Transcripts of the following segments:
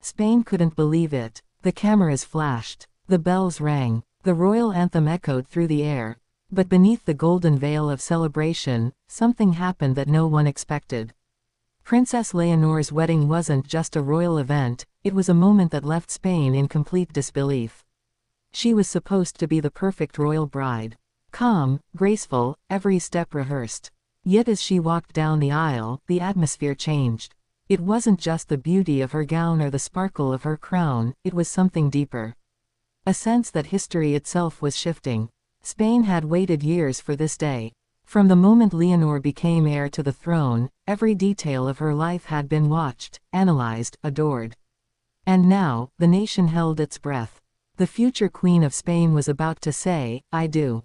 Spain couldn't believe it. The cameras flashed. The bells rang. The royal anthem echoed through the air. But beneath the golden veil of celebration, something happened that no one expected. Princess Leonor's wedding wasn't just a royal event, it was a moment that left Spain in complete disbelief. She was supposed to be the perfect royal bride. Calm, graceful, every step rehearsed. Yet as she walked down the aisle, the atmosphere changed. It wasn't just the beauty of her gown or the sparkle of her crown, it was something deeper. A sense that history itself was shifting. Spain had waited years for this day. From the moment Leonor became heir to the throne, every detail of her life had been watched, analyzed, adored. And now, the nation held its breath. The future Queen of Spain was about to say, "I do."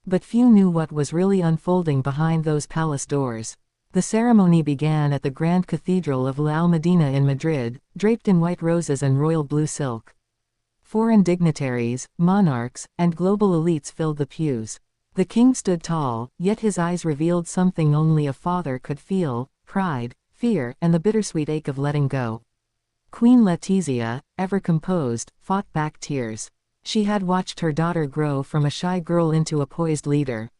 But few knew what was really unfolding behind those palace doors. The ceremony began at the Grand Cathedral of La Almudena in Madrid, draped in white roses and royal blue silk. Foreign dignitaries, monarchs, and global elites filled the pews. The king stood tall, yet his eyes revealed something only a father could feel: pride, fear, and the bittersweet ache of letting go. Queen Letizia, ever composed, fought back tears. She had watched her daughter grow from a shy girl into a poised leader.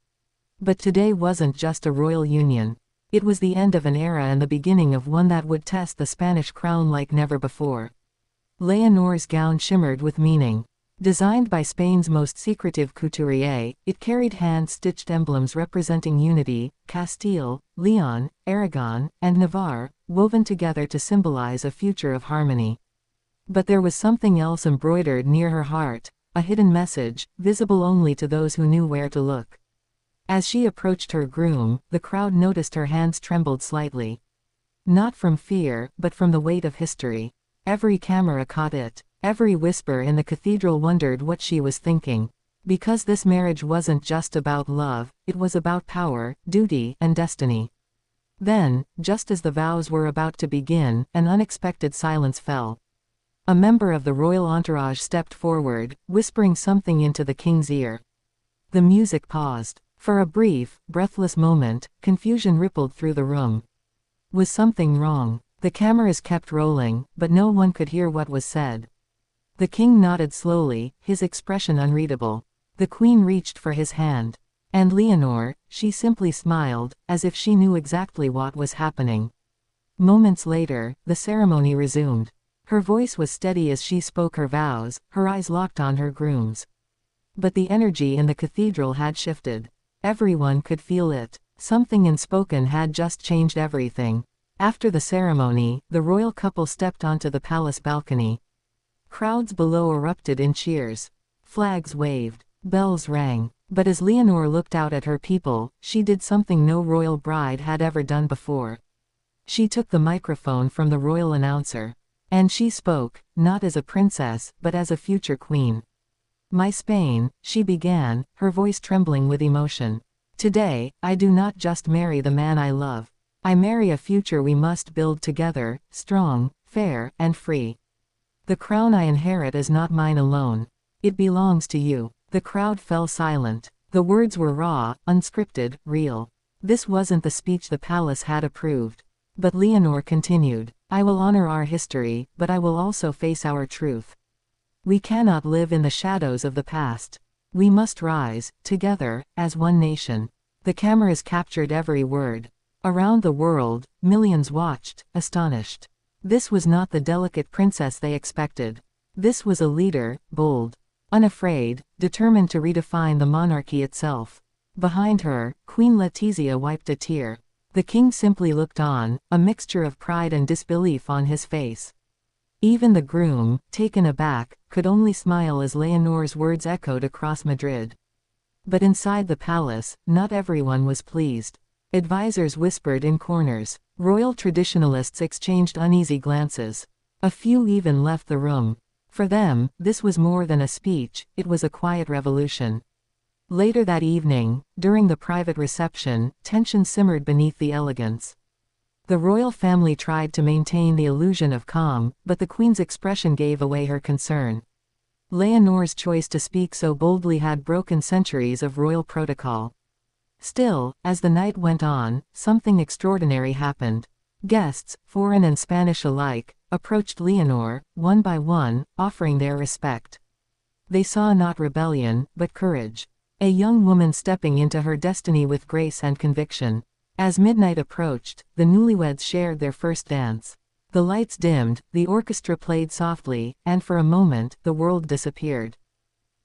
But today wasn't just a royal union. It was the end of an era and the beginning of one that would test the Spanish crown like never before. Leonor's gown shimmered with meaning. Designed by Spain's most secretive couturier, it carried hand-stitched emblems representing unity: Castile, Leon, Aragon, and Navarre, woven together to symbolize a future of harmony. But there was something else embroidered near her heart, a hidden message, visible only to those who knew where to look. As she approached her groom, the crowd noticed her hands trembled slightly. Not from fear, but from the weight of history. Every camera caught it. Every whisper in the cathedral wondered what she was thinking. Because this marriage wasn't just about love, it was about power, duty, and destiny. Then, just as the vows were about to begin, an unexpected silence fell. A member of the royal entourage stepped forward, whispering something into the king's ear. The music paused. For a brief, breathless moment, confusion rippled through the room. Was something wrong? The cameras kept rolling, but no one could hear what was said. The king nodded slowly, his expression unreadable. The queen reached for his hand. And Leonor, she simply smiled, as if she knew exactly what was happening. Moments later, the ceremony resumed. Her voice was steady as she spoke her vows, her eyes locked on her groom's. But the energy in the cathedral had shifted. Everyone could feel it. Something unspoken had just changed everything. After the ceremony, the royal couple stepped onto the palace balcony. Crowds below erupted in cheers. Flags waved. Bells rang. But as Leonor looked out at her people, she did something no royal bride had ever done before. She took the microphone from the royal announcer. And she spoke, not as a princess, but as a future queen. "My Spain," she began, her voice trembling with emotion. "Today, I do not just marry the man I love. I marry a future we must build together, strong, fair, and free. The crown I inherit is not mine alone. It belongs to you." The crowd fell silent. The words were raw, unscripted, real. This wasn't the speech the palace had approved. But Leonor continued, "I will honor our history, but I will also face our truth. We cannot live in the shadows of the past. We must rise, together, as one nation." The cameras captured every word. Around the world, millions watched, astonished. This was not the delicate princess they expected. This was a leader, bold, unafraid, determined to redefine the monarchy itself. Behind her, Queen Letizia wiped a tear. The king simply looked on, a mixture of pride and disbelief on his face. Even the groom, taken aback, could only smile as Leonor's words echoed across Madrid. But inside the palace, not everyone was pleased. Advisors whispered in corners. Royal traditionalists exchanged uneasy glances. A few even left the room. For them, this was more than a speech, it was a quiet revolution. Later that evening, during the private reception, tension simmered beneath the elegance. The royal family tried to maintain the illusion of calm, but the queen's expression gave away her concern. Leonor's choice to speak so boldly had broken centuries of royal protocol. Still, as the night went on, something extraordinary happened. Guests, foreign and Spanish alike, approached Leonor, one by one, offering their respect. They saw not rebellion, but courage. A young woman stepping into her destiny with grace and conviction. As midnight approached, the newlyweds shared their first dance. The lights dimmed, the orchestra played softly, and for a moment, the world disappeared.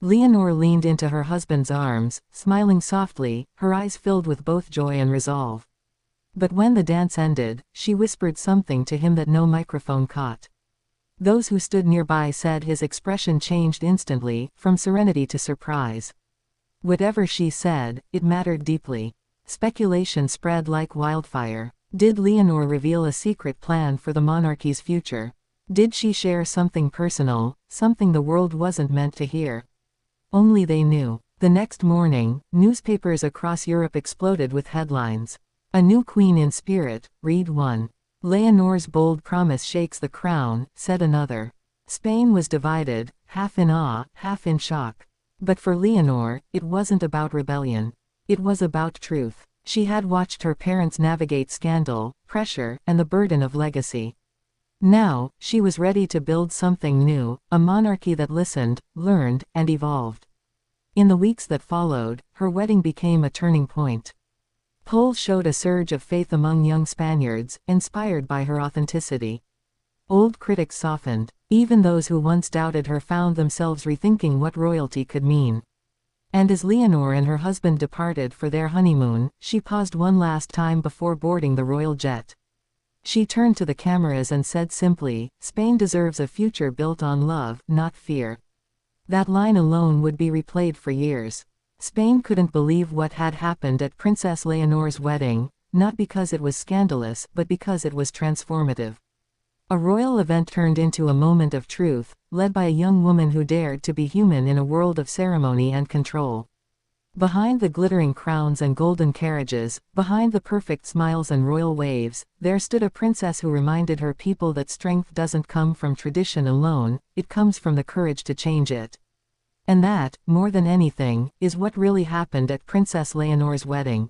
Leonor leaned into her husband's arms, smiling softly, her eyes filled with both joy and resolve. But when the dance ended, she whispered something to him that no microphone caught. Those who stood nearby said his expression changed instantly, from serenity to surprise. Whatever she said, it mattered deeply. Speculation spread like wildfire. Did Leonor reveal a secret plan for the monarchy's future? Did she share something personal, something the world wasn't meant to hear? Only they knew. The next morning, newspapers across Europe exploded with headlines. A new queen in spirit, read one. Leonor's bold promise shakes the crown, said another. Spain was divided, half in awe, half in shock. But for Leonor, it wasn't about rebellion. It was about truth. She had watched her parents navigate scandal, pressure, and the burden of legacy. Now, she was ready to build something new, a monarchy that listened, learned, and evolved. In the weeks that followed, her wedding became a turning point. Polls showed a surge of faith among young Spaniards, inspired by her authenticity. Old critics softened. Even those who once doubted her found themselves rethinking what royalty could mean. And as Leonor and her husband departed for their honeymoon, she paused one last time before boarding the royal jet. She turned to the cameras and said simply, "Spain deserves a future built on love, not fear." That line alone would be replayed for years. Spain couldn't believe what had happened at Princess Leonor's wedding, not because it was scandalous, but because it was transformative. A royal event turned into a moment of truth, led by a young woman who dared to be human in a world of ceremony and control. Behind the glittering crowns and golden carriages, behind the perfect smiles and royal waves, there stood a princess who reminded her people that strength doesn't come from tradition alone, it comes from the courage to change it. And that, more than anything, is what really happened at Princess Leonor's wedding.